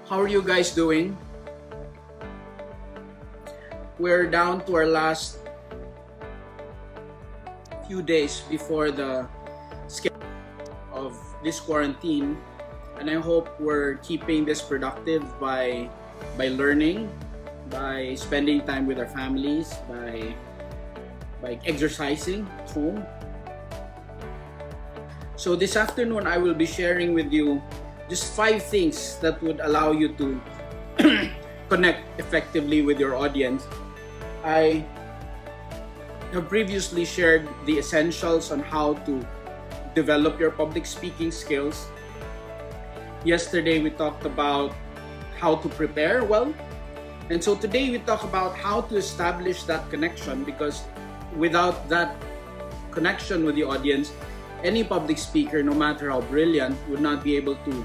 How are you guys doing? We're down to our last few days before the schedule of this quarantine, and I hope we're keeping this productive by learning, by spending time with our families, by exercising at home. So this afternoon I will be sharing with you just 5 things that would allow you to connect effectively with your audience. I have previously shared the essentials on how to develop your public speaking skills. Yesterday we talked about how to prepare well. And so today we talk about how to establish that connection, because without that connection with the audience, any public speaker, no matter how brilliant, would not be able to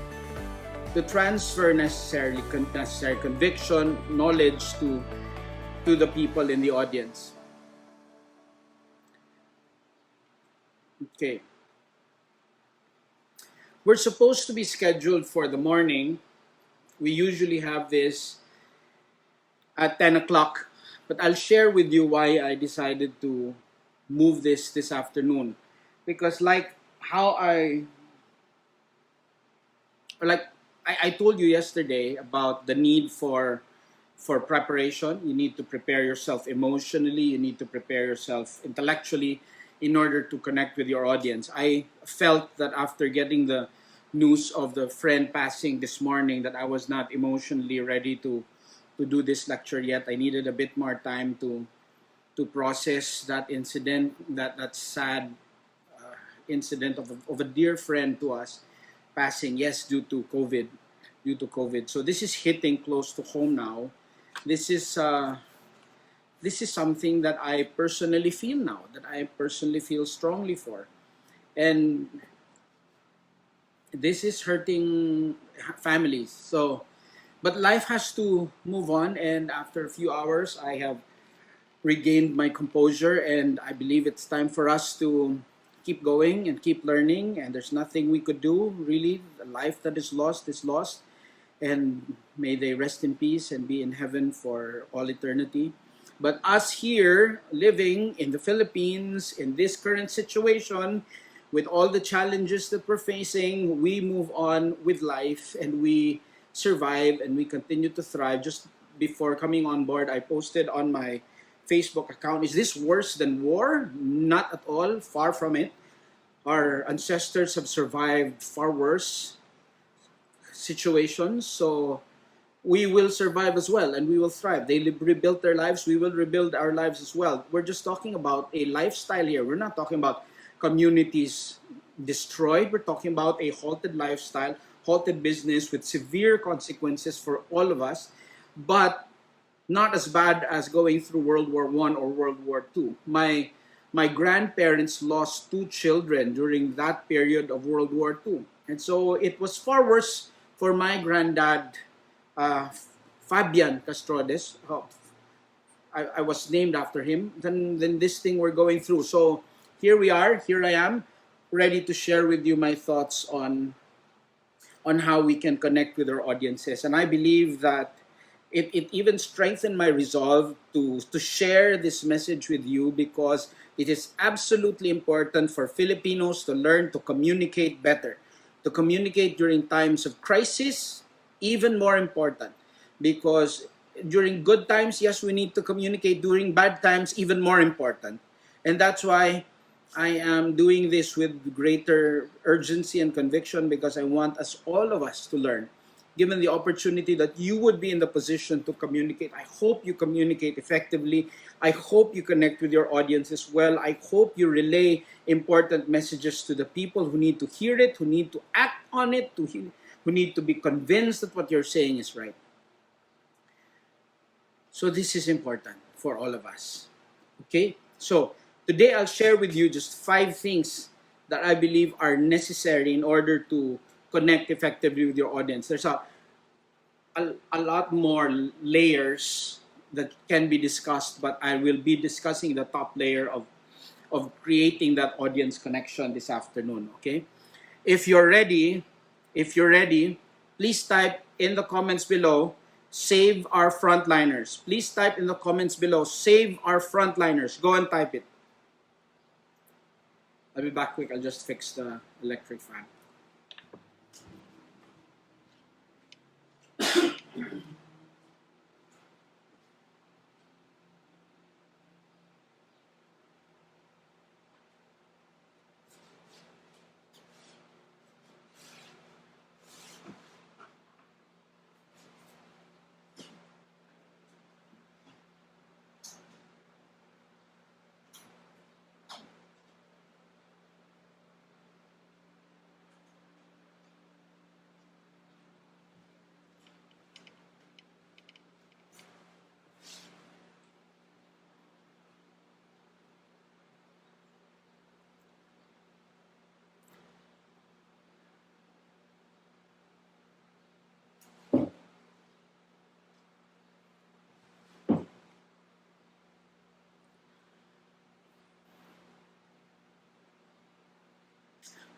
transfer necessary conviction, knowledge to the people in the audience. Okay. We're supposed to be scheduled for the morning. We usually have this at 10 o'clock, but I'll share with you why I decided to move this afternoon. Because like I told you yesterday about the need for preparation. You need to prepare yourself emotionally, you need to prepare yourself intellectually in order to connect with your audience. I felt that after getting the news of the friend passing this morning that I was not emotionally ready to do this lecture yet. I needed a bit more time to process that incident, that sad incident of a dear friend to us passing, yes, due to COVID. So this is hitting close to home now. This is something that I personally feel now, that I personally feel strongly for. And this is hurting families. So, but life has to move on, and after a few hours, I have regained my composure, and I believe it's time for us to keep going and keep learning, and there's nothing we could do, really. The life that is lost, and may they rest in peace and be in heaven for all eternity. But us here, living in the Philippines, in this current situation, with all the challenges that we're facing, we move on with life, and we survive, and we continue to thrive. Just before coming on board, I posted on my Facebook account, is this worse than war? Not at all, far from it. Our ancestors have survived far worse situations, so we will survive as well, and we will thrive. They rebuilt their lives, we will rebuild our lives as well. We're just talking about a lifestyle here. We're not talking about communities destroyed. We're talking about a halted lifestyle, halted business with severe consequences for all of us, but not as bad as going through World War I or World War II. My grandparents lost 2 children during that period of World War II. And so it was far worse for my granddad, Fabian Castrodes. I was named after him, than this thing we're going through. So here I am, ready to share with you my thoughts on how we can connect with our audiences. And I believe that it even strengthened my resolve to share this message with you, because it is absolutely important for Filipinos to learn to communicate better, to communicate during times of crisis, even more important, because during good times, yes, we need to communicate. During bad times, even more important. And that's why I am doing this with greater urgency and conviction, because I want all of us to learn. Given the opportunity that you would be in the position to communicate, I hope you communicate effectively. I hope you connect with your audience as well. I hope you relay important messages to the people who need to hear it, who need to act on it, who need to be convinced that what you're saying is right. So this is important for all of us. Okay? So today I'll share with you just 5 things that I believe are necessary in order to connect effectively with your audience. There's a lot more layers that can be discussed, but I will be discussing the top layer of creating that audience connection this afternoon. Okay, if you're ready, please type in the comments below, save our frontliners. Please type in the comments below, save our frontliners. Go and type it. I'll be back quick. I'll just fix the electric fan.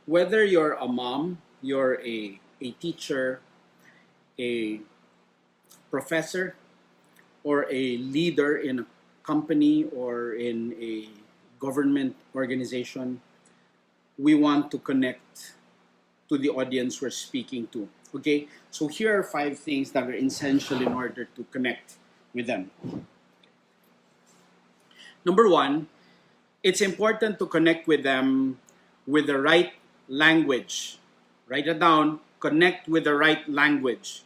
Whether you're a mom, you're a teacher, a professor, or a leader in a company or in a government organization, we want to connect to the audience we're speaking to. Okay, so here are 5 things that are essential in order to connect with them. Number 1, it's important to connect with them with the right language. Write it down, connect with the right language.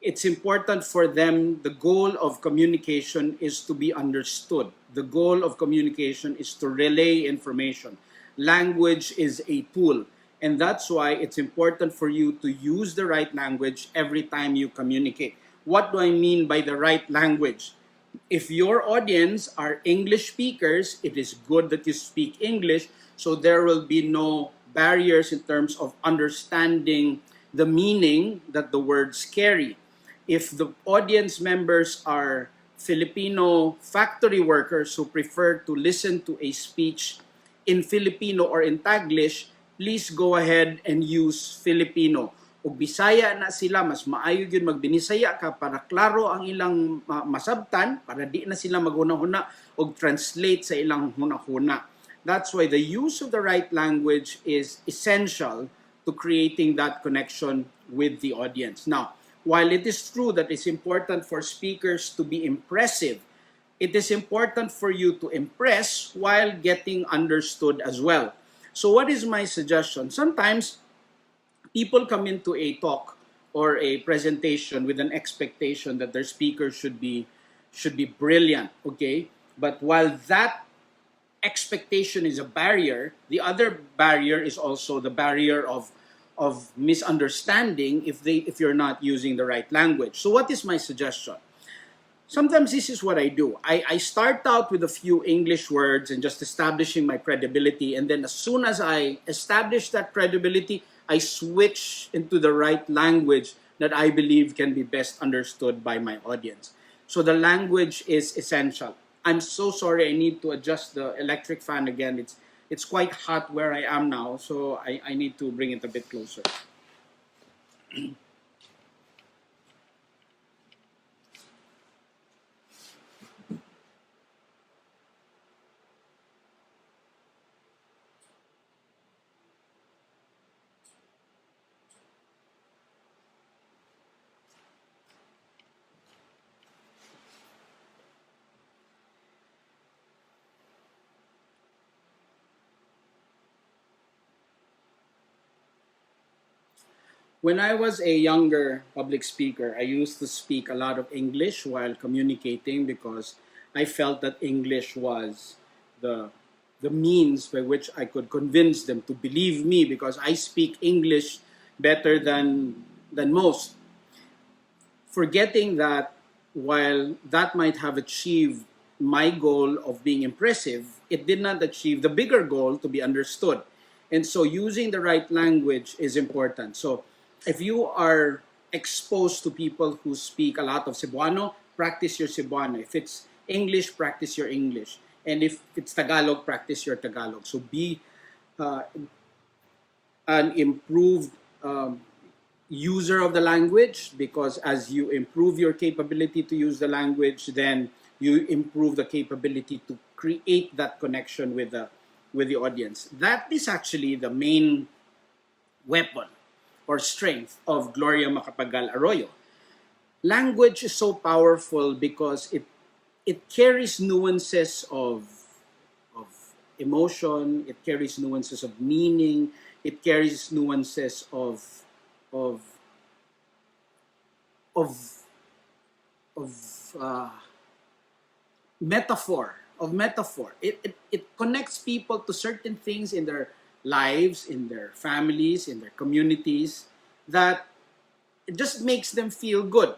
It's important for them, the goal of communication is to be understood. The goal of communication is to relay information. Language is a tool, and that's why it's important for you to use the right language every time you communicate. What do I mean by the right language? If your audience are English speakers, it is good that you speak English, so there will be no barriers in terms of understanding the meaning that the words carry. If the audience members are Filipino factory workers who prefer to listen to a speech in Filipino or in Taglish, please go ahead and use Filipino. Ug Bisaya na sila, mas maayo yun magbinisaya ka para klaro ang ilang masabtan, para di na sila maghuna-huna og translate sa ilang huna-huna. That's why the use of the right language is essential to creating that connection with the audience. Now, while it is true that it's important for speakers to be impressive, it is important for you to impress while getting understood as well. So what is my suggestion? Sometimes people come into a talk or a presentation with an expectation that their speaker should be brilliant, okay? But while that expectation is a barrier, the other barrier is also the barrier of misunderstanding if you're not using the right language. So what is my suggestion? Sometimes this is what I do. I start out with a few English words and just establishing my credibility, and then as soon as I establish that credibility, I switch into the right language that I believe can be best understood by my audience. So the language is essential. I'm so sorry, I need to adjust the electric fan again. It's quite hot where I am now, so I need to bring it a bit closer. When I was a younger public speaker, I used to speak a lot of English while communicating because I felt that English was the means by which I could convince them to believe me because I speak English better than most. Forgetting that while that might have achieved my goal of being impressive, it did not achieve the bigger goal to be understood. And so using the right language is important. So if you are exposed to people who speak a lot of Cebuano, practice your Cebuano. If it's English, practice your English. And if it's Tagalog, practice your Tagalog. So be an improved user of the language, because as you improve your capability to use the language, then you improve the capability to create that connection with the audience. That is actually the main weapon or strength of Gloria Macapagal Arroyo. Language is so powerful because it carries nuances of emotion, it carries nuances of meaning, it carries nuances of of of metaphor. It connects people to certain things in their lives, in their families, in their communities, that it just makes them feel good.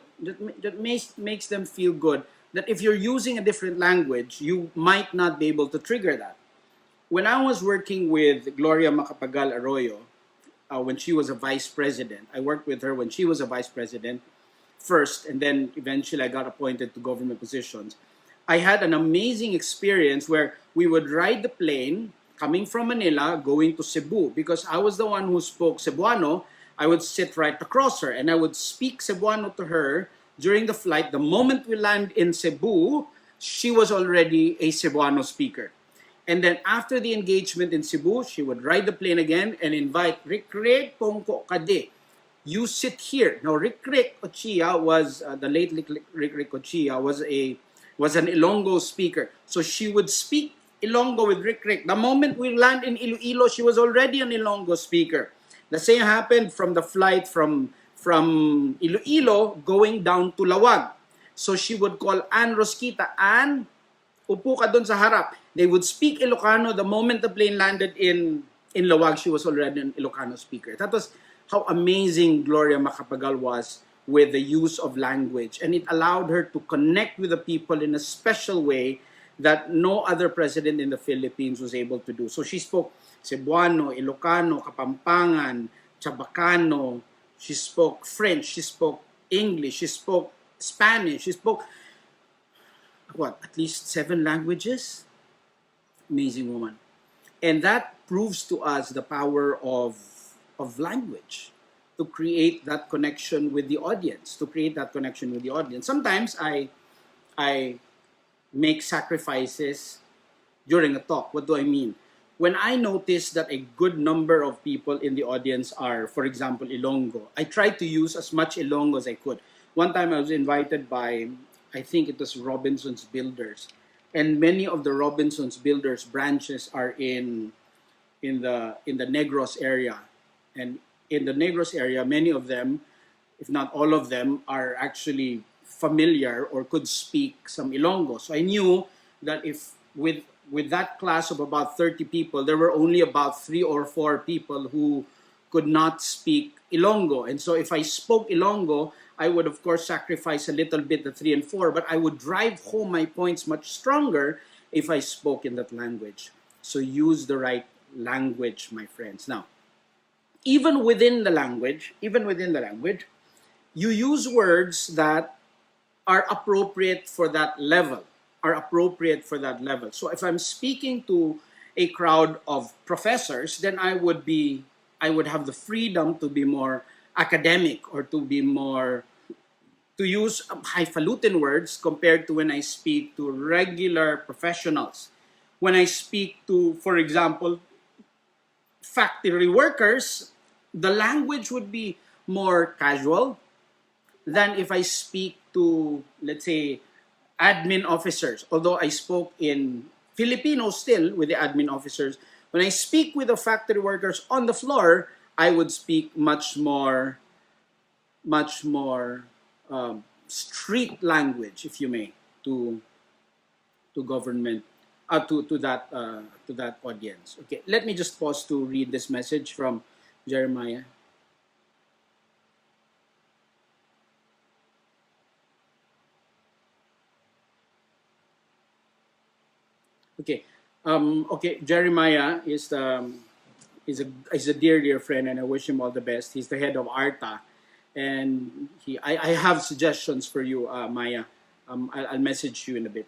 Makes them feel good that if you're using a different language, you might not be able to trigger that. When I was working with Gloria Macapagal Arroyo, when she was a vice president, I worked with her when she was a vice president first, and then eventually I got appointed to government positions. I had an amazing experience where we would ride the plane coming from Manila going to Cebu, because I was the one who spoke Cebuano. I would sit right across her and I would speak Cebuano to her during the flight. The moment we land in Cebu, she was already a Cebuano speaker. And then after the engagement in Cebu, she would ride the plane again and invite Rick Pongko Kade. You sit here. Now, Rick Ochia was the late Rick Ochia was an Ilonggo speaker. So she would speak Ilonggo with Rick. The moment we land in Iloilo, she was already an Ilonggo speaker. The same happened from the flight from Iloilo going down to Lawag. So she would call Ann Rosquita, Ann, upo ka dun sa harap. They would speak Ilocano. The moment the plane landed in Lawag, she was already an Ilocano speaker. That was how amazing Gloria Macapagal was with the use of language. And it allowed her to connect with the people in a special way that no other president in the Philippines was able to do. So she spoke Cebuano, Ilocano, Kapampangan, Chabacano. She spoke French. She spoke English. She spoke Spanish. She spoke, at least 7 languages? Amazing woman. And that proves to us the power of language to create that connection with the audience, Sometimes I make sacrifices during a talk. What do I mean? When I notice that a good number of people in the audience are, for example, Ilonggo, I try to use as much Ilonggo as I could. One time I was invited by, I think it was Robinson's Builders, and many of the Robinson's Builders branches are in the Negros area. And in the Negros area, many of them, if not all of them, are actually familiar or could speak some Ilonggo. So I knew that if with that class of about 30 people, there were only about 3 or 4 people who could not speak Ilonggo. And so if I spoke Ilonggo, I would of course sacrifice a little bit the 3 and 4, but I would drive home my points much stronger if I spoke in that language. So use the right language, my friends. Now, even within the language, you use words that are appropriate for that level, So if I'm speaking to a crowd of professors, then I would have the freedom to be more academic or to use highfalutin words compared to when I speak to regular professionals. When I speak to, for example, factory workers, the language would be more casual than if I speak to, let's say, admin officers. Although I spoke in Filipino still with the admin officers, when I speak with the factory workers on the floor, I would speak much more street language, if you may, to government, to that audience. Okay, let me just pause to read this message from Jeremiah. Okay, Jeremiah is a dear friend, and I wish him all the best. He's the head of ARTA, and I have suggestions for you, Maya. I'll message you in a bit.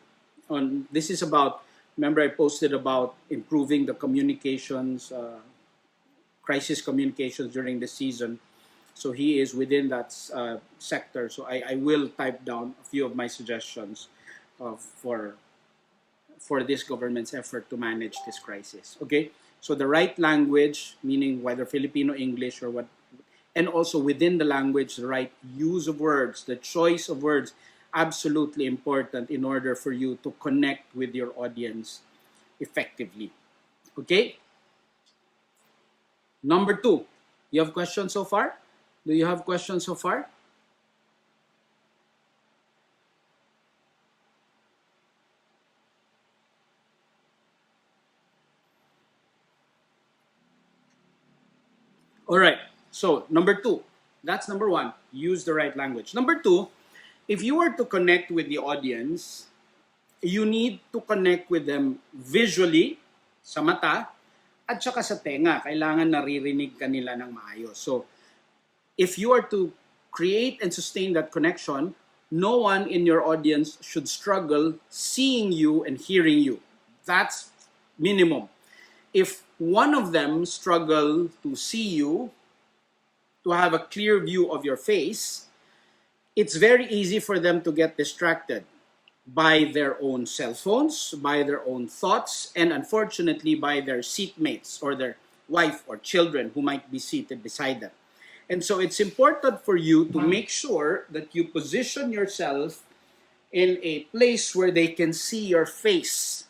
This is about. Remember, I posted about improving the communications, crisis communications during the season. So he is within that sector. So I will type down a few of my suggestions for this government's effort to manage this crisis. Okay, so the right language, meaning whether Filipino, English, or what, and also within the language, the right use of words, the choice of words, absolutely important in order for you to connect with your audience effectively. Okay? Number 2, you have questions so far? Do you have questions so far? All right. So, number 2, that's number 1, use the right language. Number 2, if you were to connect with the audience, you need to connect with them visually, sa mata, at saka sa tenga. Kailangan naririnig ka nila ng maayos. So, if you are to create and sustain that connection, no one in your audience should struggle seeing you and hearing you. That's minimum. If one of them struggle to see you, to have a clear view of your face, it's very easy for them to get distracted by their own cell phones, by their own thoughts, and unfortunately by their seatmates or their wife or children who might be seated beside them. And so it's important for you to make sure that you position yourself in a place where they can see your face.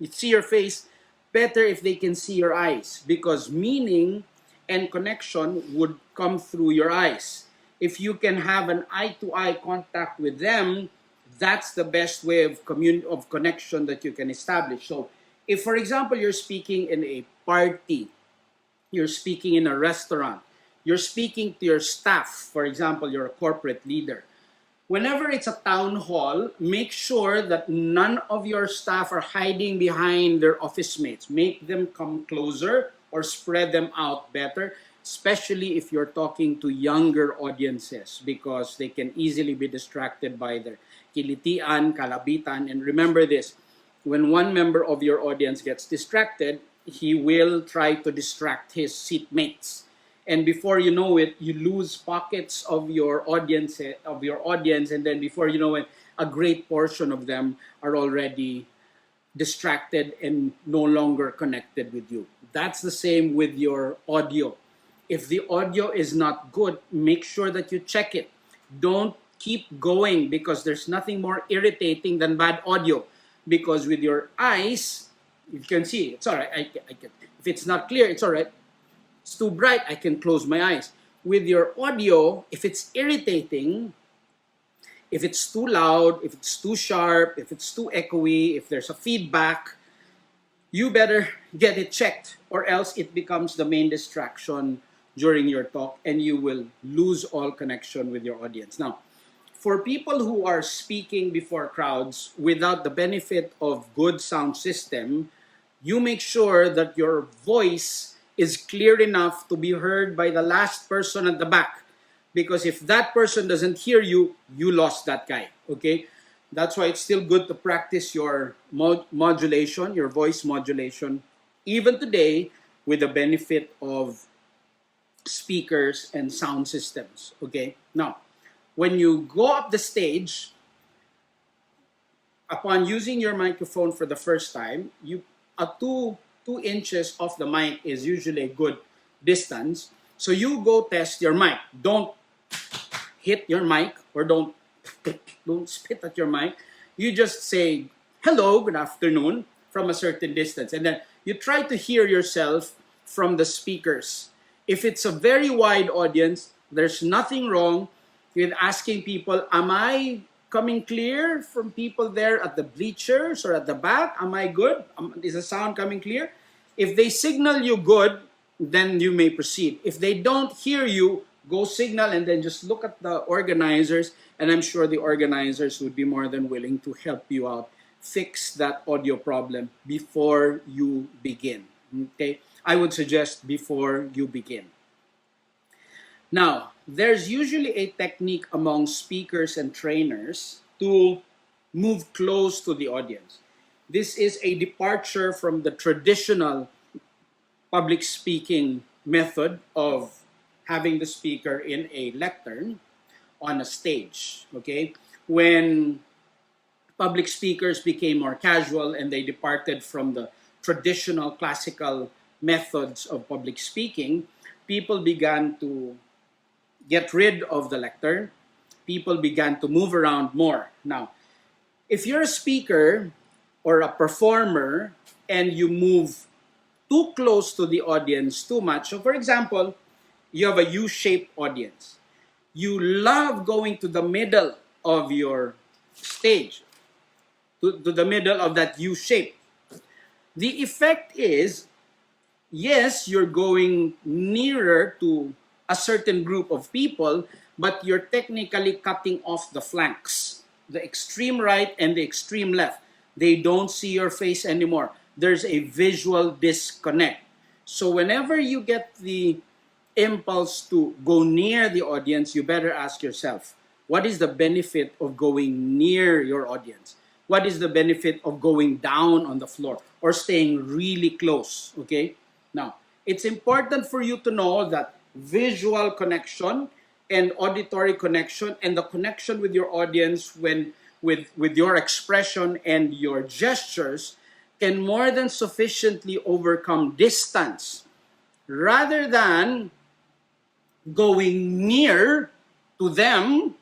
You see your face better if they can see your eyes, because meaning and connection would come through your eyes. If you can have an eye-to-eye contact with them, that's the best way of connection that you can establish. So if, for example, you're speaking in a party, you're speaking in a restaurant, you're speaking to your staff, for example, you're a corporate leader. Whenever it's a town hall, make sure that none of your staff are hiding behind their office mates. Make them come closer or spread them out better, especially if you're talking to younger audiences, because they can easily be distracted by their kilitian, kalabitan. And remember this, when one member of your audience gets distracted, he will try to distract his seatmates. And before you know it, you lose pockets of your audience, and then before you know it, a great portion of them are already distracted and no longer connected with you. That's the same with your audio. If the audio is not good, make sure that you check it. Don't keep going, because there's nothing more irritating than bad audio. Because with your eyes, you can see, it's all right. I can, if it's not clear, it's all right. It's too bright, I can close my eyes. With your audio, if it's irritating, if it's too loud, if it's too sharp, if it's too echoey, if there's a feedback, you better get it checked, or else it becomes the main distraction during your talk and you will lose all connection with your audience. Now, for people who are speaking before crowds without the benefit of good sound system, you make sure that your voice is clear enough to be heard by the last person at the back. Because if that person doesn't hear you, you lost that guy, okay? That's why it's still good to practice your modulation, your voice modulation, even today with the benefit of speakers and sound systems, okay? Now, when you go up the stage, upon using your microphone for the first time, you two inches off the mic is usually a good distance. So you go test your mic. Don't hit your mic, or don't spit at your mic. You just say, hello, good afternoon, from a certain distance. And then you try to hear yourself from the speakers. If it's a very wide audience, there's nothing wrong with asking people, am I coming clear from people there at the bleachers or at the back? Am I good? Is the sound coming clear? If they signal you good, then you may proceed. If they don't hear you, go signal and then just look at the organizers, and I'm sure the organizers would be more than willing to help you out, fix that audio problem before you begin. Okay? I would suggest before you begin. Now, there's usually a technique among speakers and trainers to move close to the audience. This is a departure from the traditional public speaking method of having the speaker in a lectern on a stage. Okay, when public speakers became more casual and they departed from the traditional classical methods of public speaking, people began to get rid of the lectern. People began to move around more. Now, if you're a speaker or a performer and you move too close to the audience too much, so for example, you have a U-shaped audience. You love going to the middle of your stage, to the middle of that U shape. The effect is, yes, you're going nearer to a certain group of people, but you're technically cutting off the flanks, the extreme right and the extreme left. They don't see your face anymore. There's a visual disconnect. So whenever you get the impulse to go near the audience, you better ask yourself, what is the benefit of going near your audience? What is the benefit of going down on the floor or staying really close? Okay? Now, it's important for you to know that visual connection and auditory connection and the connection with your audience with your expression and your gestures can more than sufficiently overcome distance rather than going near to them,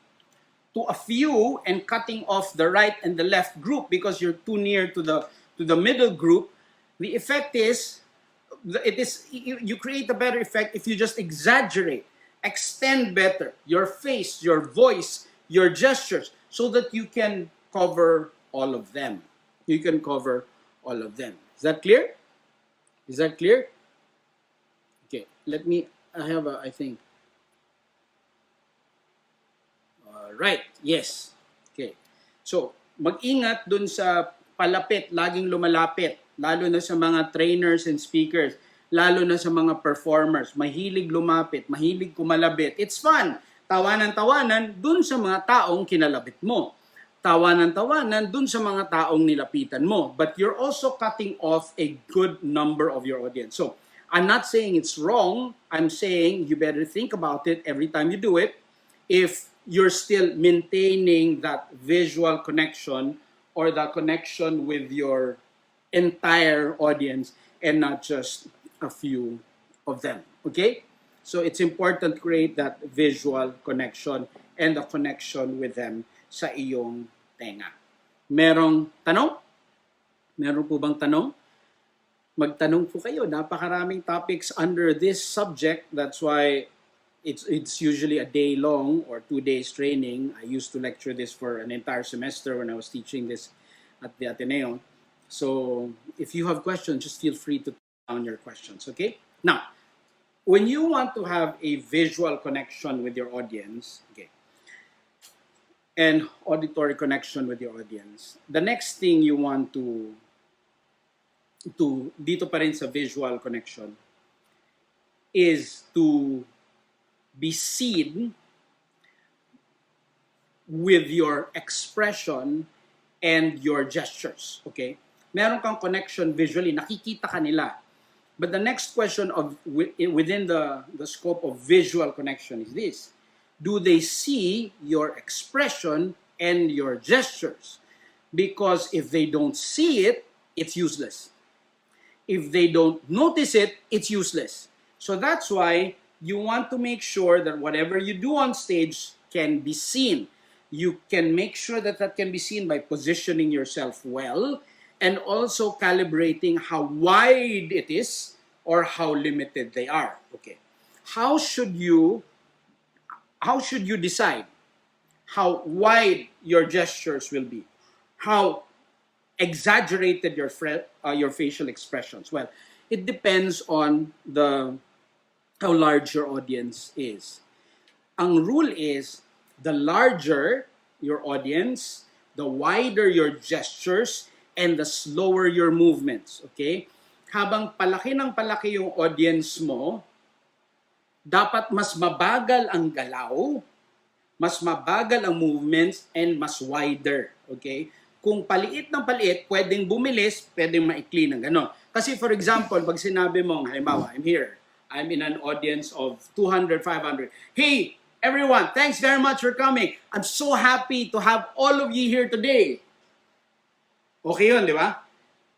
to a few, and cutting off the right and the left group because you're too near to the middle group. The effect is, you create a better effect if you just exaggerate, extend better your face, your voice, your gestures, so that you can cover all of them. You can cover all of them. Is that clear? Is that clear? Okay, I have I think. Right, yes. Okay. So, mag-ingat dun sa palapit, laging lumalapit, lalo na sa mga trainers and speakers, lalo na sa mga performers. Mahilig lumapit, mahilig kumalabit. It's fun. Tawanan-tawanan dun sa mga taong kinalabit mo. Tawanan-tawanan dun sa mga taong nilapitan mo. But you're also cutting off a good number of your audience. So, I'm not saying it's wrong. I'm saying you better think about it every time you do it. If you're still maintaining that visual connection or the connection with your entire audience and not just a few of them. Okay? So it's important to create that visual connection and the connection with them sa iyong tenga. Merong tanong? Meron po bang tanong? Magtanong po kayo. Napakaraming topics under this subject. That's why it's usually a day long or 2 days training. I used to lecture this for an entire semester when I was teaching this at the Ateneo. So if you have questions, just feel free to put down your questions, okay? Now, when you want to have a visual connection with your audience, okay, and auditory connection with your audience, the next thing you want to dito pa rin sa visual connection is to be seen with your expression and your gestures, okay? Meron kang connection visually, nakikita ka nila. But the next question within the scope of visual connection is this. Do they see your expression and your gestures? Because if they don't see it, it's useless. If they don't notice it, it's useless. So that's why you want to make sure that whatever you do on stage can be seen. You can make sure that that can be seen by positioning yourself well and also calibrating how wide it is or how limited they are. Okay. How should you decide how wide your gestures will be? How exaggerated your facial expressions? Well, it depends on how large your audience is. Ang rule is, the larger your audience, the wider your gestures, and the slower your movements. Okay? Habang palaki ng palaki yung audience mo, dapat mas mabagal ang galaw, mas mabagal ang movements, and mas wider. Okay? Kung paliit ng paliit, pwedeng bumilis, pwedeng maikli ng gano'n. Kasi for example, pag sinabi mo, halimbawa, I'm here, I'm in an audience of 200, 500. Hey, everyone, thanks very much for coming. I'm so happy to have all of you here today. Okay yun, di ba?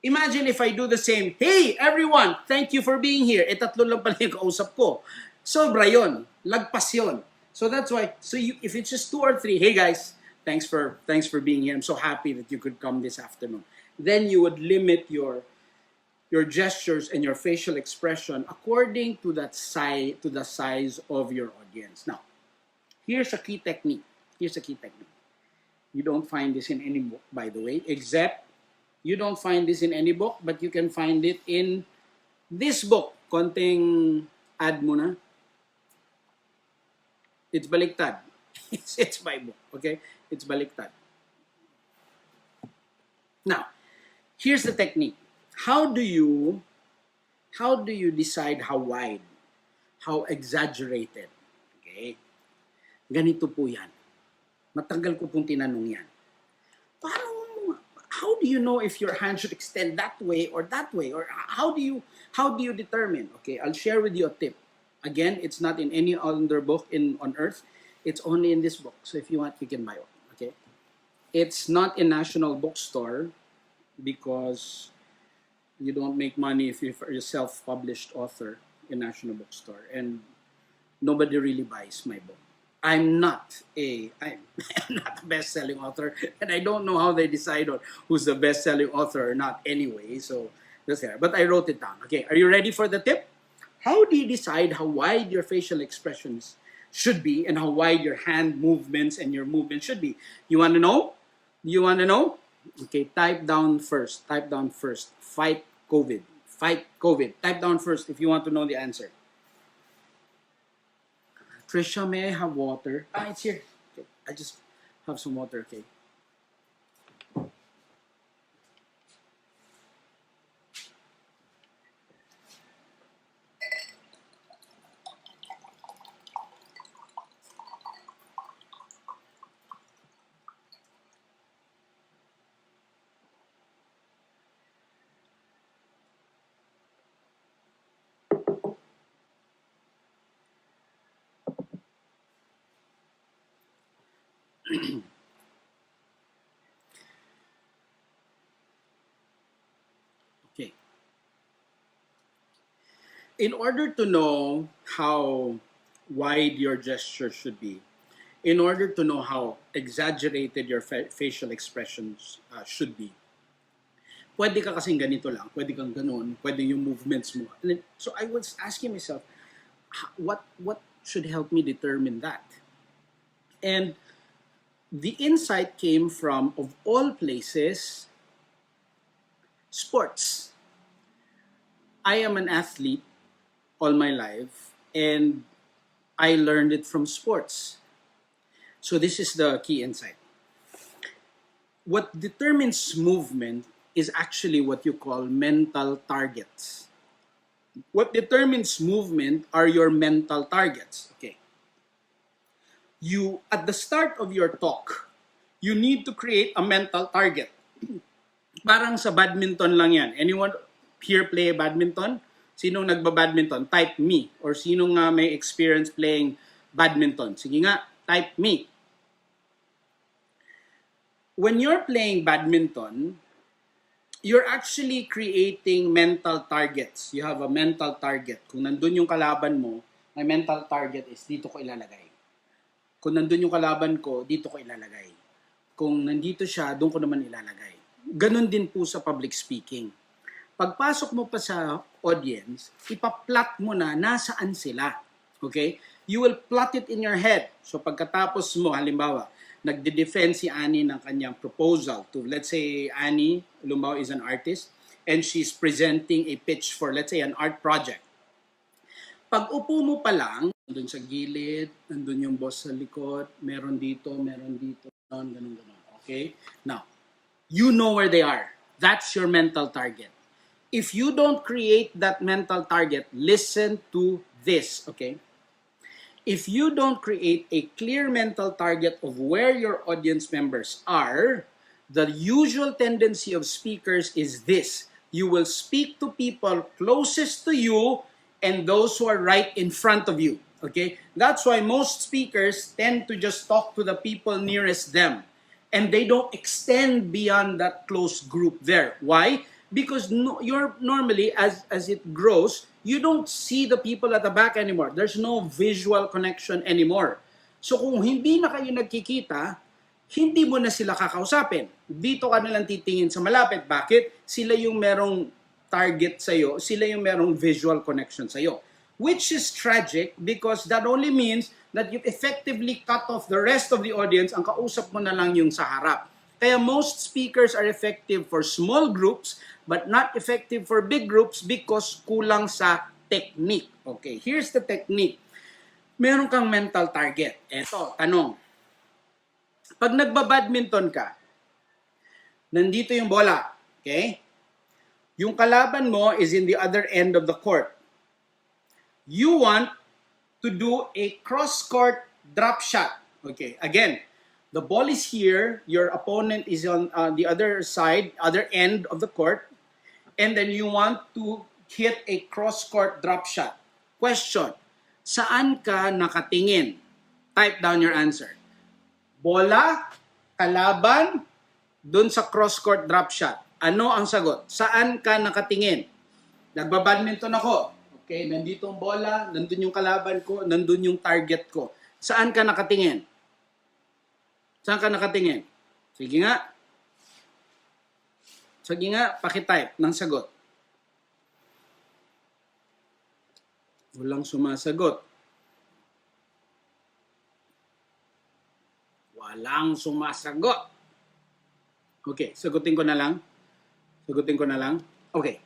Imagine if I do the same. Hey, everyone, thank you for being here. E tatlo lang pala yung kausap ko. Sobra yun. Lagpas yun. So that's why, if it's just 2 or 3, hey guys, thanks for being here. I'm so happy that you could come this afternoon. Then you would limit your gestures and your facial expression according to the size of your audience. Now, here's a key technique. You don't find this in any book, by the way, except you don't find this in any book, but you can find it in this book. Konting ad muna. It's baliktad. It's my book, okay? It's baliktad. Now, here's the technique. How do you decide how wide, how exaggerated? Okay? Ganito po yan. Matagal ko pong tinanong yan. How do you know if your hand should extend that way? Or how do you determine? Okay, I'll share with you a tip. Again, it's not in any other book on earth. It's only in this book. So if you want, you can buy it. Okay? It's not in National Bookstore because you don't make money if you're a self-published author in National Bookstore, and nobody really buys my book. I'm not a best-selling author, and I don't know how they decide on who's the best-selling author or not anyway, so that's there. But I wrote it down. Okay, are you ready for the tip? How do you decide how wide your facial expressions should be and how wide your hand movements and your movements should be? You want to know? Okay, type down first. Fight COVID. Type down first if you want to know the answer. Trisha, may I have water? It's here. Okay, I just have some water, okay? Okay. In order to know how wide your gesture should be, in order to know how exaggerated your facial expressions should be, pwede ka kasing ganito lang, pwede kang ganun, pwede yung movements mo. So I was asking myself, what should help me determine that? And the insight came from, of all places, sports. I am an athlete all my life, and I learned it from sports. So this is the key insight. What determines movement is actually what you call mental targets. What determines movement are your mental targets. Okay. You, at the start of your talk, you need to create a mental target. Parang sa badminton lang yan. Anyone here play badminton? Sinong nagba-badminton? Type me. Or sinong may experience playing badminton? Sige nga, type me. When you're playing badminton, you're actually creating mental targets. You have a mental target. Kung nandun yung kalaban mo, my mental target is dito ko ilalagay. Kung nandun yung kalaban ko, dito ko ilalagay. Kung nandito siya, doon ko naman ilalagay. Ganon din po sa public speaking. Pagpasok mo pa sa audience, ipa-plot mo na nasaan sila. Okay? You will plot it in your head. So pagkatapos mo, halimbawa, nagde-defend si Annie ng kanyang proposal to, let's say, Annie Lumao is an artist and she's presenting a pitch for, let's say, an art project. Pag upo mo pa lang, nandun sa gilid, nandun yung boss sa likod, meron dito, ganun. Okay? Now, you know where they are. That's your mental target. If you don't create that mental target, listen to this, okay? If you don't create a clear mental target of where your audience members are, the usual tendency of speakers is this. You will speak to people closest to you and those who are right in front of you. Okay? That's why most speakers tend to just talk to the people nearest them. And they don't extend beyond that close group there. Why? Because you're normally, as it grows, you don't see the people at the back anymore. There's no visual connection anymore. So kung hindi na kayo nagkikita, hindi mo na sila kakausapin. Dito ka nalang titingin sa malapit. Bakit? Sila yung merong target sa'yo. Sila yung merong visual connection sa'yo. Which is tragic because that only means that you effectively cut off the rest of the audience. Ang kausap mo na lang yung sa harap. Kaya most speakers are effective for small groups but not effective for big groups because kulang sa technique. Okay, here's the technique. Meron kang mental target. Eto, tanong. Pag nagbabadminton ka, nandito yung bola. Okay? Yung kalaban mo is in the other end of the court. You want to do a cross-court drop shot. Okay, again, the ball is here, your opponent is on the other side, other end of the court, and then you want to hit a cross-court drop shot. Question, saan ka nakatingin? Type down your answer. Bola, kalaban, dun sa cross-court drop shot. Ano ang sagot? Saan ka nakatingin? Nagbabadminton ako. Okay, nandito ang bola, nandun yung kalaban ko, nandun yung target ko. Saan ka nakatingin? Saan ka nakatingin? Sige nga. Sige nga, pakitype ng sagot. Walang sumasagot. Walang sumasagot. Okay, sagutin ko na lang. Sagutin ko na lang. Okay.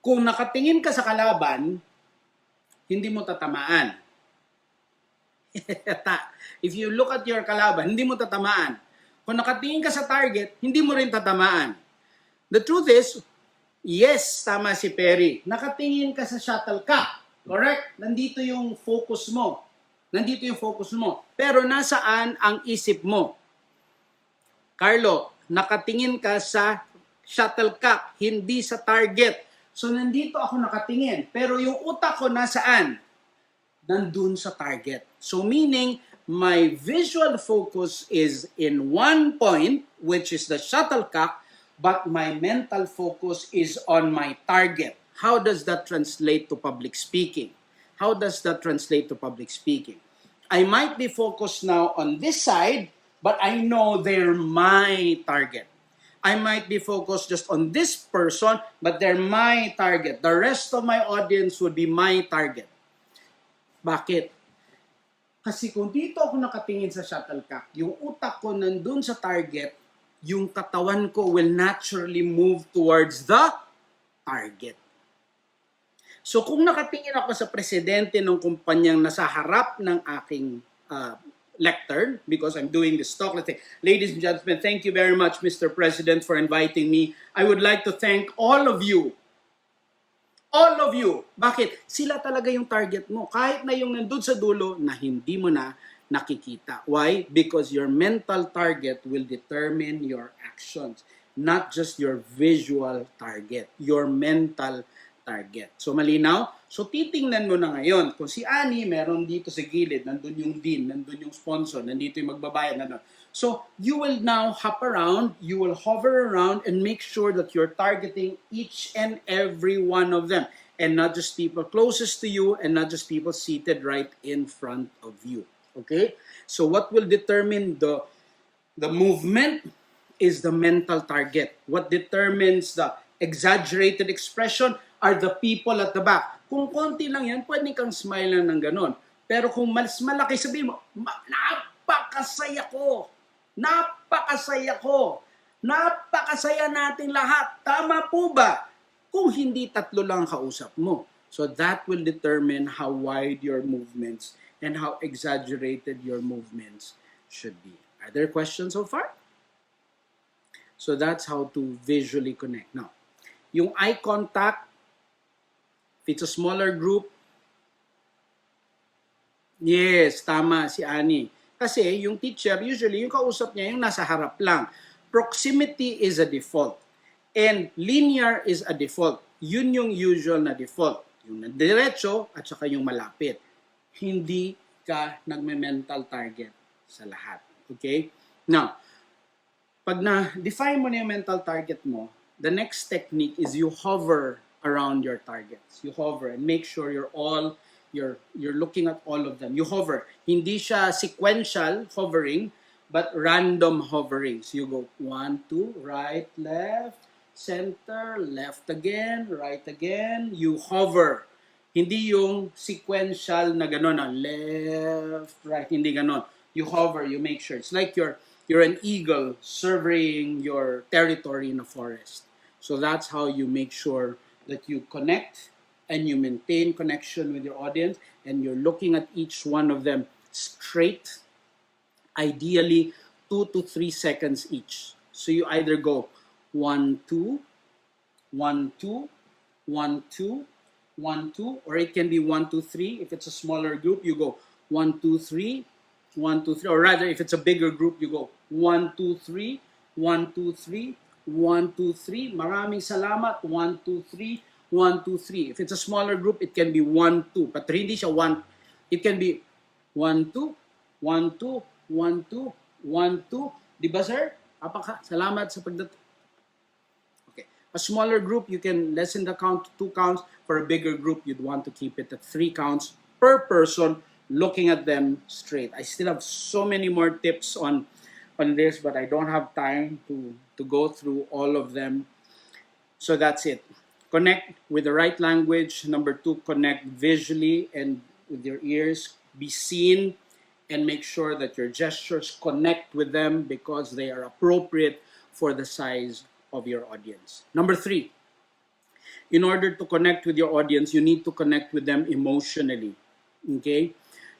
Kung nakatingin ka sa kalaban, hindi mo tatamaan. If you look at your kalaban, hindi mo tatamaan. Kung nakatingin ka sa target, hindi mo rin tatamaan. The truth is, yes, tama si Perry. Nakatingin ka sa shuttlecock. Correct? Nandito yung focus mo. Nandito yung focus mo. Pero nasaan ang isip mo? Carlo, nakatingin ka sa shuttlecock, hindi sa target. So, nandito ako nakatingin. Pero yung utak ko nasaan? Nandun sa target. So, meaning, my visual focus is in one point, which is the shuttlecock, but my mental focus is on my target. How does that translate to public speaking? How does that translate to public speaking? I might be focused now on this side, but I know they're my target. I might be focused just on this person, but they're my target. The rest of my audience would be my target. Bakit? Kasi kung dito ako nakatingin sa shuttlecock, yung utak ko nandun sa target, yung katawan ko will naturally move towards the target. So kung nakatingin ako sa presidente ng kumpanyang nasa harap ng aking lectern, because I'm doing this talk. Let's say, ladies and gentlemen, thank you very much, Mr. President, for inviting me. I would like to thank all of you. All of you. Bakit? Sila talaga yung target mo. Kahit na yung nandun sa dulo na hindi mo na nakikita. Why? Because your mental target will determine your actions. Not just your visual target. Your mental target. So malinaw? So titingnan mo na ngayon, kung si Annie meron dito sa gilid, nandun yung dean, nandun yung sponsor, nandito yung magbabayad, nandun. So you will now hop around, you will hover around and make sure that you're targeting each and every one of them. And not just people closest to you and not just people seated right in front of you. Okay? So what will determine the movement is the mental target. What determines the exaggerated expression are the people at the back. Kung konti lang yan, pwede kang smile lang ng ganon. Pero kung mas malaki, sabihin mo, napakasaya ko. Napakasaya ko. Napakasaya nating lahat. Tama po ba? Kung hindi, tatlo lang kausap mo. So that will determine how wide your movements and how exaggerated your movements should be. Are there questions so far? So that's how to visually connect. Now, yung eye contact, if it's a smaller group, yes, tama si Annie. Kasi yung teacher, usually yung kausap niya yung nasa harap lang. Proximity is a default. And linear is a default. Yun yung usual na default. Yung diretso at saka yung malapit. Hindi ka nagme-mental target sa lahat. Okay? Now, pag na-define mo na yung mental target mo, the next technique is you hover around your targets. You hover and make sure you're looking at all of them. You hover. Hindi siya sequential hovering, but random hovering. So you go 1, 2, right, left, center, left again, right again. You hover. Hindi yung sequential na gano'n, na left, right, hindi gano'n. You hover, you make sure. It's like you're an eagle surveying your territory in a forest. So that's how you make sure that you connect and you maintain connection with your audience, and you're looking at each one of them straight, ideally 2 to 3 seconds each. So you either go 1, 2, 1, 2, 1, 2, 1, 2, or it can be 1, 2, 3. If it's a smaller group, you go 1, 2, 3, 1, 2, 3. Or rather, if it's a bigger group, you go 1, 2, 3, 1, 2, 3, 1, 2, 3. Maraming salamat. 1, 2, 3, 1, 2, 3. If it's a smaller group, it can be 1, 2. But hindi siya 1. It can be 1, 2, 1, 2, 1, 2, 1, 2. Di ba, sir? Apaka, salamat sa pagdating. A smaller group, you can lessen the count to 2 counts. For a bigger group, you'd want to keep it at 3 counts per person, looking at them straight. I still have so many more tips on this, but I don't have time to go through all of them. So that's it. Connect with the right language. Number 2, connect visually and with your ears. Be seen and make sure that your gestures connect with them because they are appropriate for the size of your audience. Number 3, in order to connect with your audience, you need to connect with them emotionally. Okay?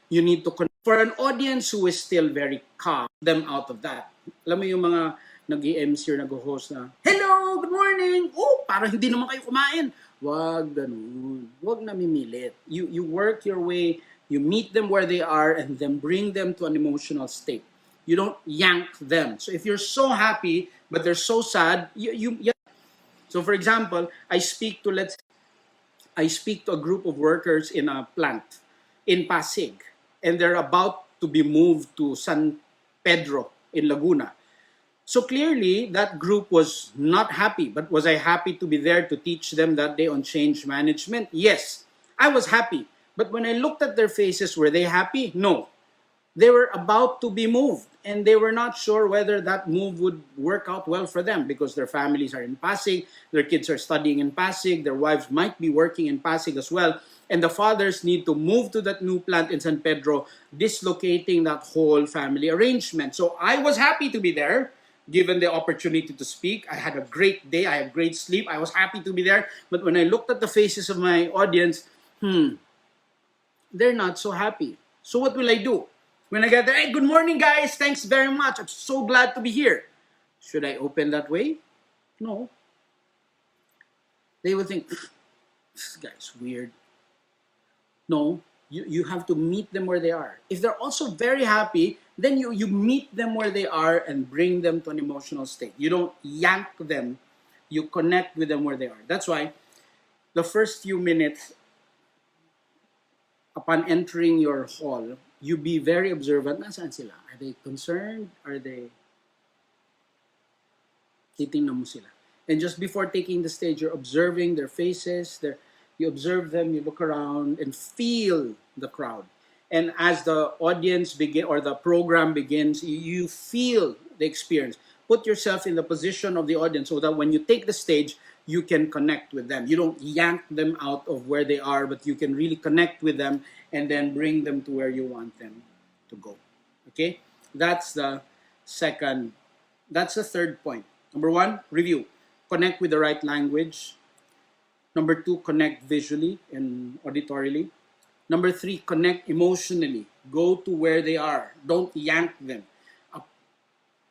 You need to connect. For an audience who is still very calm, them out of that. Alam mo yung mga nag-MC or nag-host na, hello, good morning. Oh, parang hindi naman kayo kumain. Wag ganun. Wag namimilit. You work your way, you meet them where they are, and then bring them to an emotional state. You don't yank them. So if you're so happy, but they're so sad, So for example, I speak to a group of workers in a plant in Pasig, and they're about to be moved to San Pedro in Laguna. So clearly, that group was not happy. But was I happy to be there to teach them that day on change management? Yes, I was happy. But when I looked at their faces, were they happy? No. They were about to be moved, and they were not sure whether that move would work out well for them because their families are in Pasig, their kids are studying in Pasig, their wives might be working in Pasig as well, and the fathers need to move to that new plant in San Pedro, dislocating that whole family arrangement. So I was happy to be there, given the opportunity to speak. I had a great day, I had great sleep, I was happy to be there, but when I looked at the faces of my audience, they're not so happy. So what will I do? When I get there, hey, good morning, guys. Thanks very much. I'm so glad to be here. Should I open that way? No. They would think, this guy's weird. No, you have to meet them where they are. If they're also very happy, then you meet them where they are and bring them to an emotional state. You don't yank them. You connect with them where they are. That's why the first few minutes upon entering your hall, you be very observant. Nasaan sila? Are they concerned? Are they... Titingnan mo sila. And just before taking the stage, you're observing their faces. You observe them, you look around, and feel the crowd. And as the audience begin or the program begins, you feel the experience. Put yourself in the position of the audience so that when you take the stage, you can connect with them. You don't yank them out of where they are, but you can really connect with them and then bring them to where you want them to go. Okay? That's the third point. Number 1, review. Connect with the right language. Number 2, connect visually and auditorily. Number 3, connect emotionally. Go to where they are. Don't yank them.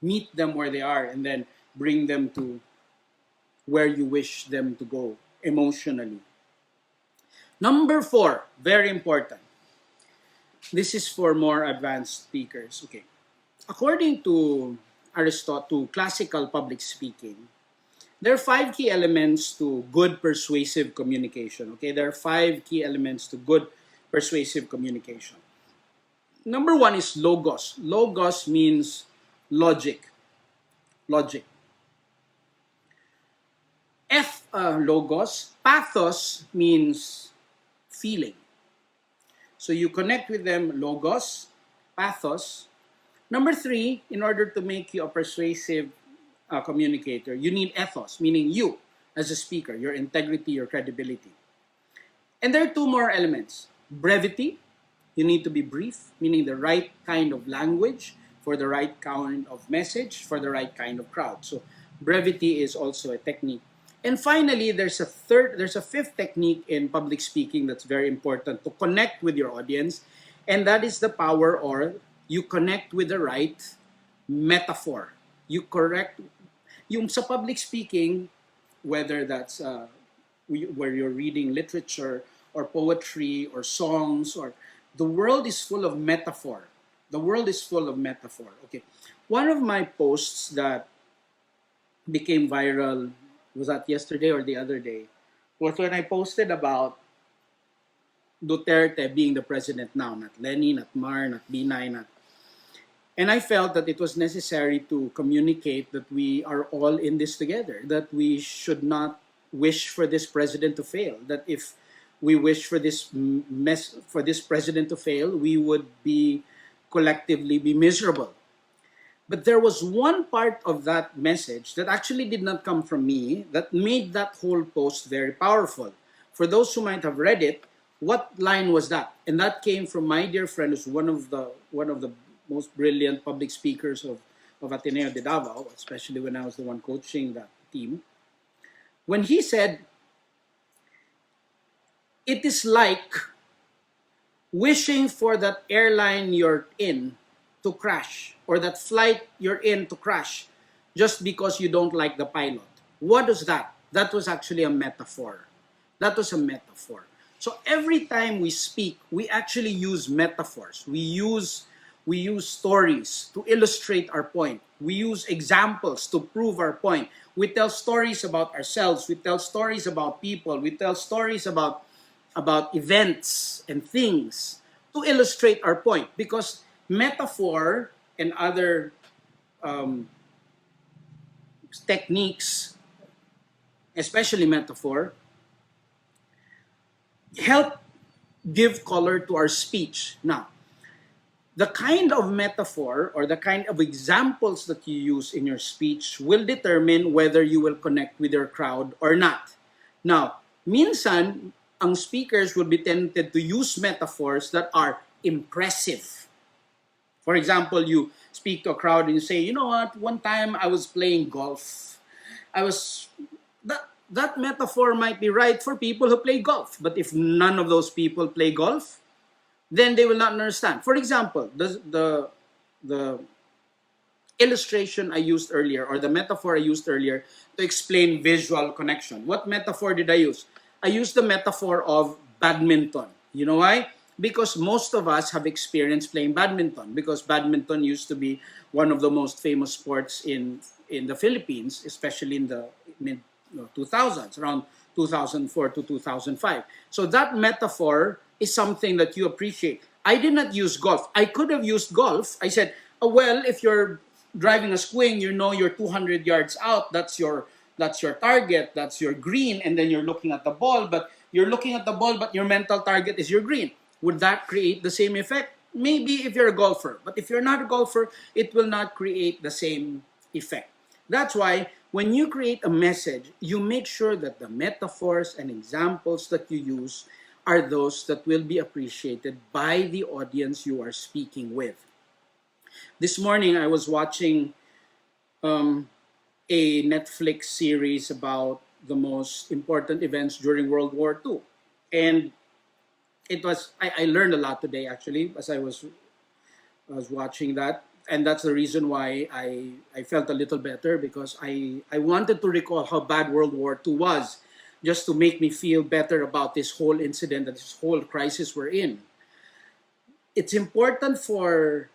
Meet them where they are and then bring them to where you wish them to go emotionally. Number 4, very important. This is for more advanced speakers. Okay. According to Aristotle, classical public speaking, There are five key elements to good persuasive communication. Okay, there are five key elements to good persuasive communication. Number one is logos. Logos means logic. Logic. Logos. Pathos means feeling. So you connect with them, logos, pathos. Number three, in order to make you a persuasive communicator, you need ethos, meaning you as a speaker, your integrity, your credibility. And there are two more elements. Brevity, you need to be brief, meaning the right kind of language for the right kind of message for the right kind of crowd. So brevity is also a technique. And finally, there's a fifth technique in public speaking that's very important to connect with your audience, and that is the power, or you connect with the right metaphor. You correct, yung sa public speaking, whether that's where you're reading literature or poetry or songs, or the world is full of metaphor. The world is full of metaphor. Okay, one of my posts that became viral, was that yesterday or the other day, was when I posted about Duterte being the president now, not Lenny, not Mar, not Binay, not. And I felt that it was necessary to communicate that we are all in this together, that we should not wish for this president to fail, that if we wish for this president to fail, we would be collectively be miserable. But there was one part of that message that actually did not come from me that made that whole post very powerful. For those who might have read it, what line was that? And that came from my dear friend, who's one of the most brilliant public speakers of Ateneo de Davao, especially when I was the one coaching that team. When he said, it is like wishing for that airline you're in to crash, or that flight you're in to crash, just because you don't like the pilot. What is that? That was actually a metaphor. That was a metaphor. So every time we speak, we actually use metaphors. We use stories to illustrate our point. We use examples to prove our point. We tell stories about ourselves. We tell stories about people. We tell stories about events and things to illustrate our point, because metaphor and other techniques, especially metaphor, help give color to our speech. Now, the kind of metaphor or the kind of examples that you use in your speech will determine whether you will connect with your crowd or not. Now, minsan, ang speakers will be tempted to use metaphors that are impressive. For example, you speak to a crowd and you say, you know what, one time I was playing golf. That metaphor might be right for people who play golf. But if none of those people play golf, then they will not understand. For example, the illustration I used earlier, or the metaphor I used earlier to explain visual connection. What metaphor did I use? I used the metaphor of badminton. You know why? Because most of us have experience playing badminton, because badminton used to be one of the most famous sports in the Philippines, especially in the mid 2000s, around 2004 to 2005. So that metaphor is something that you appreciate. I did not use golf. I could have used golf. I said, oh, well, if you're driving a swing, you know you're 200 yards out. That's your target. That's your green. And then you're looking at the ball, but your mental target is your green. Would that create the same effect? Maybe if you're a golfer. But if you're not a golfer, it will not create the same effect. That's why when you create a message, you make sure that the metaphors and examples that you use are those that will be appreciated by the audience you are speaking with. This morning, I was watching a Netflix series about the most important events during World War II. And I learned a lot today, actually, as I was watching that. And that's the reason why I felt a little better, because I wanted to recall how bad World War II was, just to make me feel better about this whole incident, and this whole crisis we're in. It's important for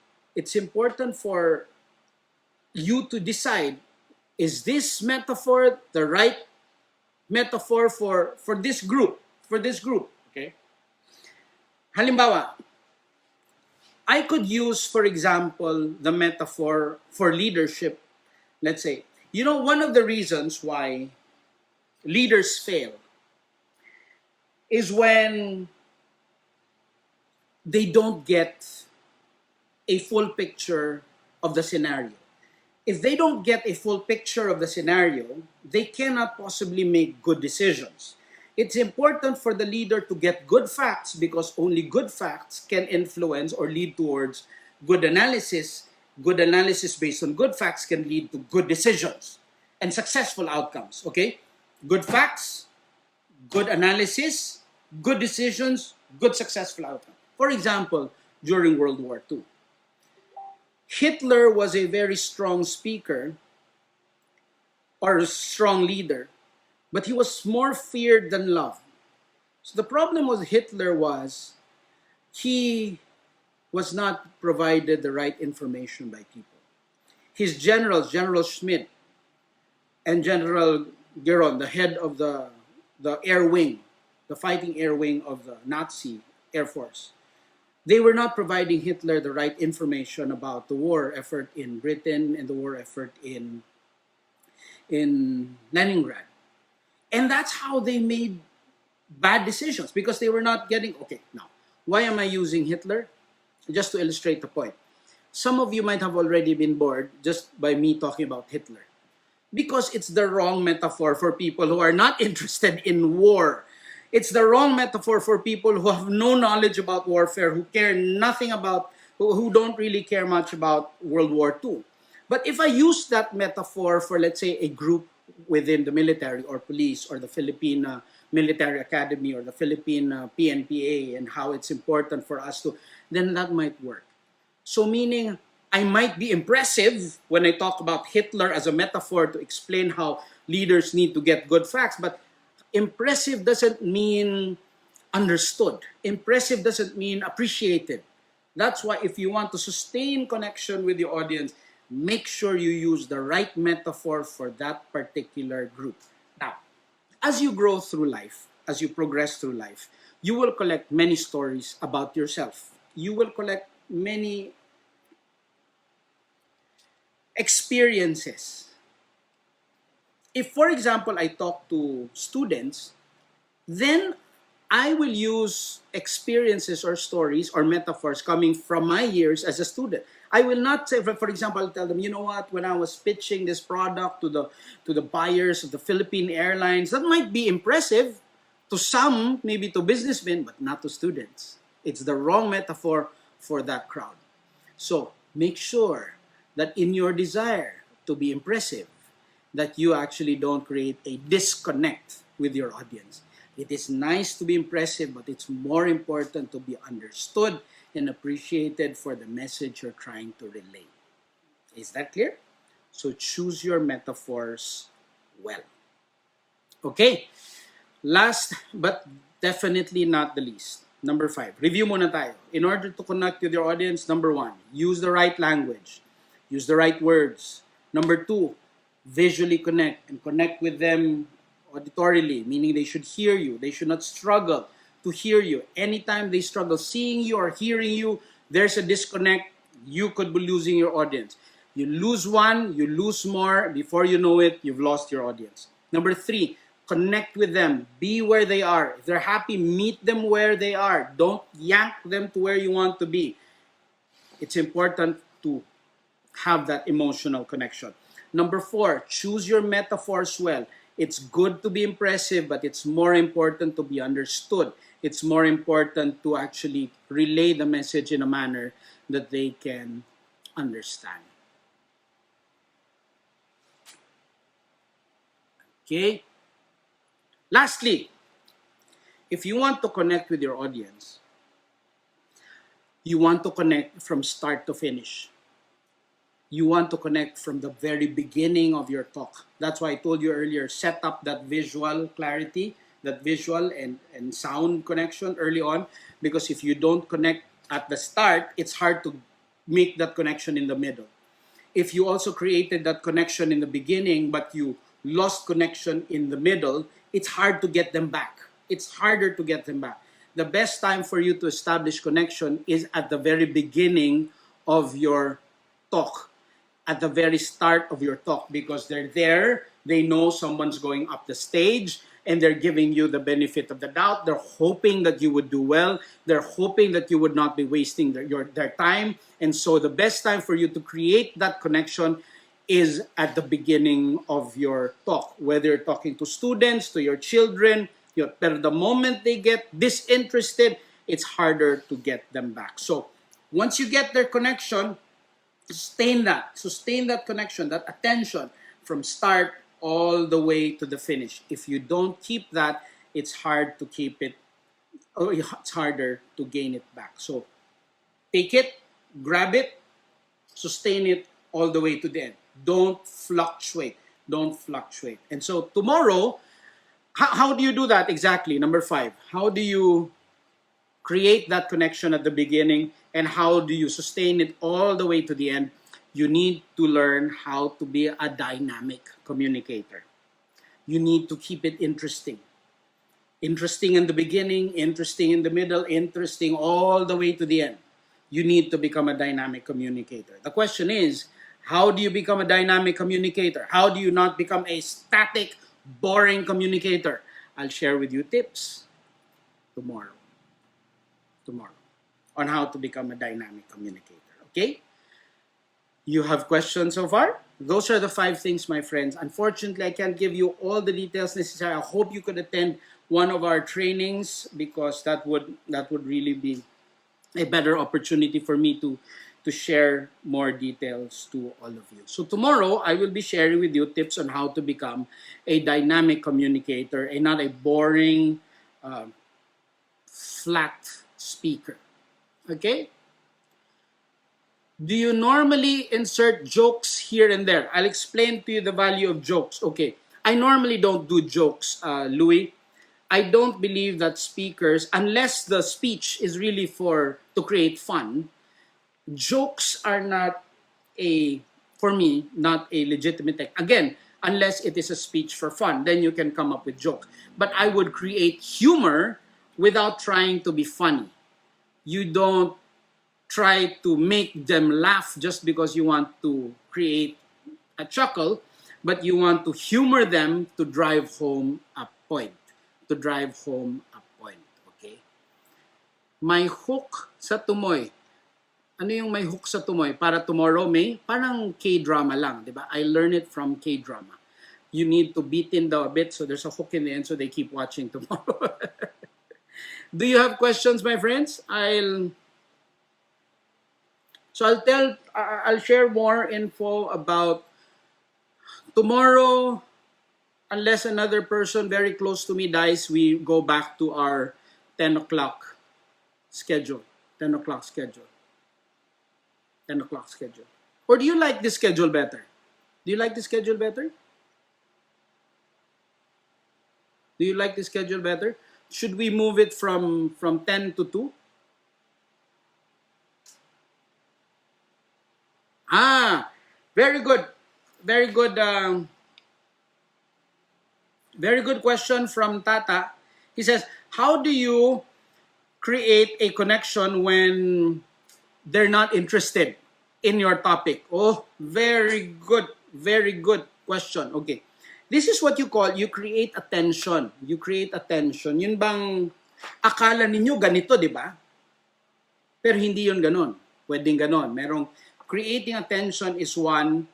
you to decide is this metaphor the right metaphor for this group? Okay? Halimbawa, I could use, for example, the metaphor for leadership. Let's say, one of the reasons why leaders fail is when they don't get a full picture of the scenario. If they don't get a full picture of the scenario, they cannot possibly make good decisions. It's important for the leader to get good facts because only good facts can influence or lead towards good analysis. Good analysis based on good facts can lead to good decisions and successful outcomes. Okay? Good facts, good analysis, good decisions, good successful outcome. For example, during World War II, Hitler was a very strong speaker or a strong leader, but he was more feared than loved. So the problem with Hitler was he was not provided the right information by people. His generals, General Schmidt and General Geron, the head of the air wing, the fighting air wing of the Nazi Air Force, they were not providing Hitler the right information about the war effort in Britain and the war effort in Leningrad. And that's how they made bad decisions because they were not getting, okay, now, why am I using Hitler? Just to illustrate the point. Some of you might have already been bored just by me talking about Hitler because it's the wrong metaphor for people who are not interested in war. It's the wrong metaphor for people who have no knowledge about warfare, who care nothing about, who don't really care much about World War II. But if I use that metaphor for, let's say, a group within the military or police or the Philippine Military Academy or the Philippine PNPA and how it's important for us to, then that might work. So meaning, I might be impressive when I talk about Hitler as a metaphor to explain how leaders need to get good facts, but impressive doesn't mean understood. Impressive doesn't mean appreciated. That's why if you want to sustain connection with the audience, make sure you use the right metaphor for that particular group. Now, as you grow through life, as you progress through life, you will collect many stories about yourself. You will collect many experiences. If, for example, I talk to students, then I will use experiences or stories or metaphors coming from my years as a student. I will not say, for example, I'll tell them, you know what, when I was pitching this product to the buyers of the Philippine Airlines, that might be impressive to some, maybe to businessmen, but not to students. It's the wrong metaphor for that crowd. So make sure that in your desire to be impressive, that you actually don't create a disconnect with your audience. It is nice to be impressive, but it's more important to be understood and appreciated for the message you're trying to relay. Is that clear? So choose your metaphors well. Okay, last but definitely not the least, number 5, review muna tayo. In order to connect with your audience, number 1, use the right language, use the right words. Number 2, visually connect and connect with them auditorily, meaning they should hear you. They should not struggle to hear you. Anytime they struggle seeing you or hearing you, there's a disconnect. You could be losing your audience. You lose one, you lose more. Before you know it, you've lost your audience. Number 3, connect with them. Be where they are. If they're happy, meet them where they are. Don't yank them to where you want to be. It's important to have that emotional connection. Number 4, choose your metaphors well. It's good to be impressive, but it's more important to be understood. It's more important to actually relay the message in a manner that they can understand. Okay? Lastly, if you want to connect with your audience, you want to connect from start to finish. You want to connect from the very beginning of your talk. That's why I told you earlier, set up that visual clarity, that visual and sound connection early on, because if you don't connect at the start, it's hard to make that connection in the middle. if you also created that connection in the beginning, but you lost connection in the middle, it's hard to get them back. It's harder to get them back. The best time for you to establish connection is at the very beginning of your talk, at the very start of your talk, because they're there, they know someone's going up the stage, and they're giving you the benefit of the doubt. They're hoping that you would do well. They're hoping that you would not be wasting their time. And so the best time for you to create that connection is at the beginning of your talk, whether you're talking to students, to your children. But the moment they get disinterested, it's harder to get them back. So once you get their connection, sustain that connection, that attention from start all the way to the finish. If you don't keep that, it's hard to keep it, or it's harder to gain it back. So take it, grab it, sustain it all the way to the end. Don't fluctuate. Don't fluctuate. And so tomorrow, how do you do that exactly? Number 5, how do you create that connection at the beginning, and how do you sustain it all the way to the end? You need to learn how to be a dynamic communicator. You need to keep it interesting. Interesting in the beginning, interesting in the middle, interesting all the way to the end. You need to become a dynamic communicator. The question is, how do you become a dynamic communicator? How do you not become a static, boring communicator? I'll share with you tips tomorrow on how to become a dynamic communicator. Okay? You have questions so far? Those are the 5 things, my friends. Unfortunately, I can't give you all the details necessary. I hope you could attend one of our trainings, because that would really be a better opportunity for me to share more details to all of you. So tomorrow, I will be sharing with you tips on how to become a dynamic communicator and not a boring, flat speaker. Okay? Do you normally insert jokes here and there? I'll explain to you the value of jokes. Okay, I normally don't do jokes, Louis. I don't believe that speakers, unless the speech is really to create fun, jokes are not for me, not a legitimate thing. Again, unless it is a speech for fun, then you can come up with jokes. But I would create humor without trying to be funny. You don't try to make them laugh just because you want to create a chuckle, but you want to humor them to drive home a point. Okay? May hook sa tumoy. Ano yung may hook sa tumoy? Para tomorrow may, parang K-drama lang, di ba? I learned it from K-drama. You need to beat in a bit so there's a hook in the end so they keep watching tomorrow. Do you have questions, my friends? I'll share more info about tomorrow. Unless another person very close to me dies, we go back to our 10 o'clock schedule. 10 o'clock schedule. Or do you like this schedule better? Do you like the schedule better? Should we move it from 10 to 2? Very good. Very good question from Tata. He says, how do you create a connection when they're not interested in your topic? Oh, very good question. Okay. This is what you create attention. Yun bang akala ninyo ganito, di ba? Pero hindi yun ganon. Pwedeng ganon. Creating attention is one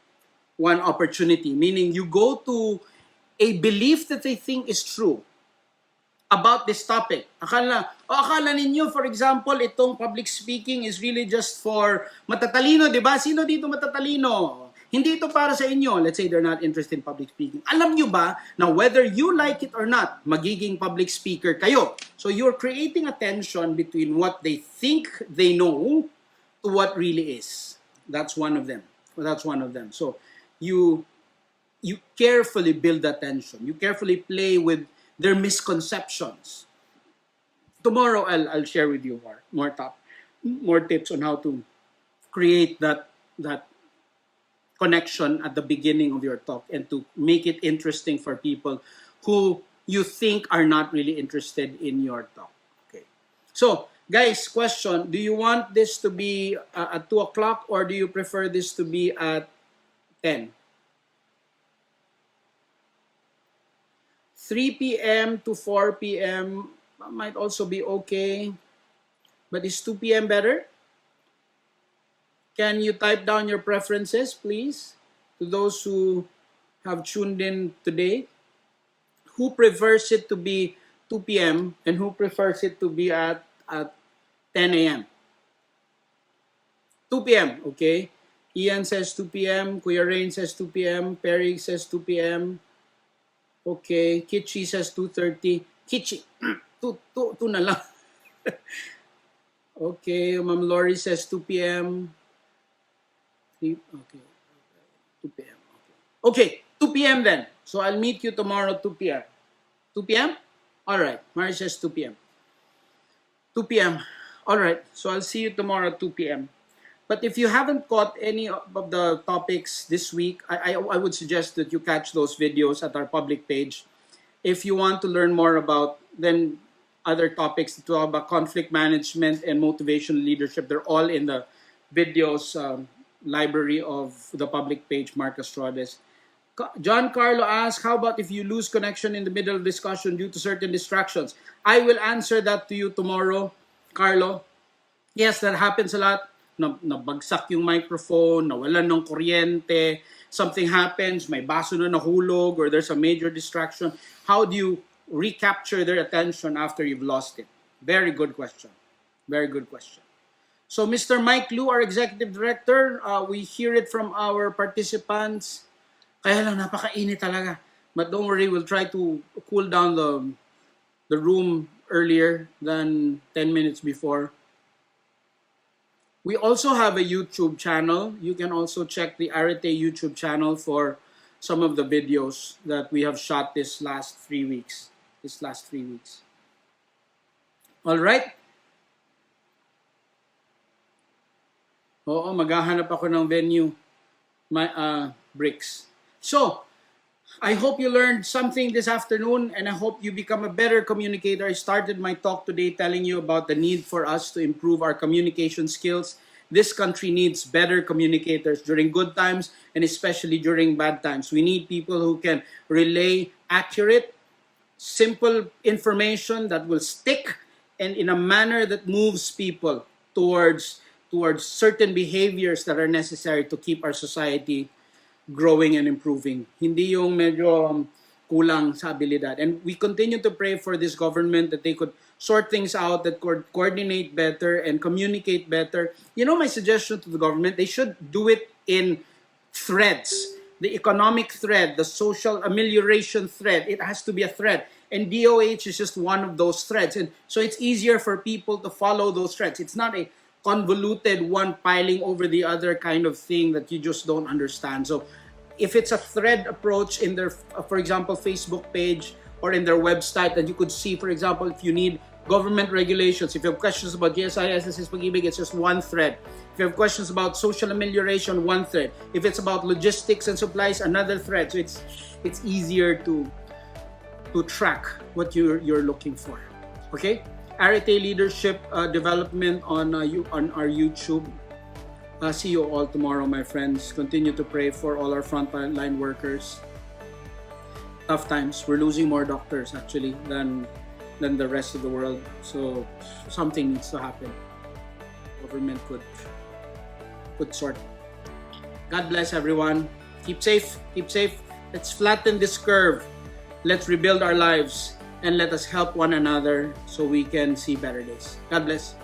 opportunity. Meaning you go to a belief that they think is true about this topic. Akala ninyo, for example, itong public speaking is really just for matatalino, di ba? Sino dito matatalino? Hindi ito para sa inyo. Let's say they're not interested in public speaking. Alam nyo ba na whether you like it or not, magiging public speaker kayo. So you're creating a tension between what they think they know to what really is. That's one of them. So you carefully build that tension. You carefully play with their misconceptions. Tomorrow, I'll share with you more tips on how to create that connection at the beginning of your talk and to make it interesting for people who you think are not really interested in your talk. Okay. So, guys, question, do you want this to be at 2 o'clock or do you prefer this to be at 10? 3 p.m. to 4 p.m. might also be okay. But is 2 p.m. better? Can you type down your preferences, please, to those who have tuned in today? Who prefers it to be 2 p.m. and who prefers it to be at 10 a.m.? 2 p.m., okay? Ian says 2 p.m. Kuya Rain says 2 p.m. Perry says 2 p.m. Okay, Kichi says 2:30. Kichi, 2 na lang. Okay, Ma'am Lori says 2 p.m. Okay, 2 p.m. Okay, 2 p.m. then. So I'll meet you tomorrow 2 p.m. 2 p.m.? All right, Mari says 2 p.m. 2 p.m. All right, so I'll see you tomorrow 2 p.m. But if you haven't caught any of the topics this week, I would suggest that you catch those videos at our public page. If you want to learn more about then other topics to talk about conflict management and motivational leadership, they're all in the videos library of the public page, Marcus Rodes. John Carlo asks, how about if you lose connection in the middle of discussion due to certain distractions? I will answer that to you tomorrow, Carlo. Yes, that happens a lot. Nabagsak yung microphone, nawalan ng kuryente, something happens, may baso na nahulog, or there's a major distraction. How do you recapture their attention after you've lost it? Very good question. Very good question. So Mr. Mike Liu, our Executive Director, we hear it from our participants. Kaya lang napakainit talaga. But don't worry, we'll try to cool down the room earlier than 10 minutes before. We also have a YouTube channel. You can also check the Arete YouTube channel for some of the videos that we have shot this last 3 weeks. All right? Oo, maghahanap ako ng venue. Bricks. So, I hope you learned something this afternoon and I hope you become a better communicator. I started my talk today telling you about the need for us to improve our communication skills. This country needs better communicators during good times and especially during bad times. We need people who can relay accurate, simple information that will stick and in a manner that moves people towards certain behaviors that are necessary to keep our society growing and improving. Hindi yung medyo kulang sa abilidad. And we continue to pray for this government that they could sort things out, that could coordinate better and communicate better. You know, my suggestion to the government, they should do it in threads. The economic thread, the social amelioration thread, it has to be a thread. And DOH is just one of those threads. And so it's easier for people to follow those threads. It's not a convoluted one piling over the other kind of thing that you just don't understand. So if it's a thread approach in their, for example, Facebook page or in their website that you could see, for example, if you need government regulations, if you have questions about GSI, SSS, Pag-ibig, it's just one thread. If you have questions about social amelioration, one thread. If it's about logistics and supplies, another thread. So it's easier to track what you're looking for. Okay? Arete Leadership Development on our YouTube. See you all tomorrow, my friends. Continue to pray for all our frontline workers. Tough times. We're losing more doctors actually than the rest of the world. So something needs to happen. Government could sort. God bless everyone. Keep safe. Keep safe. Let's flatten this curve. Let's rebuild our lives. And let us help one another so we can see better days. God bless.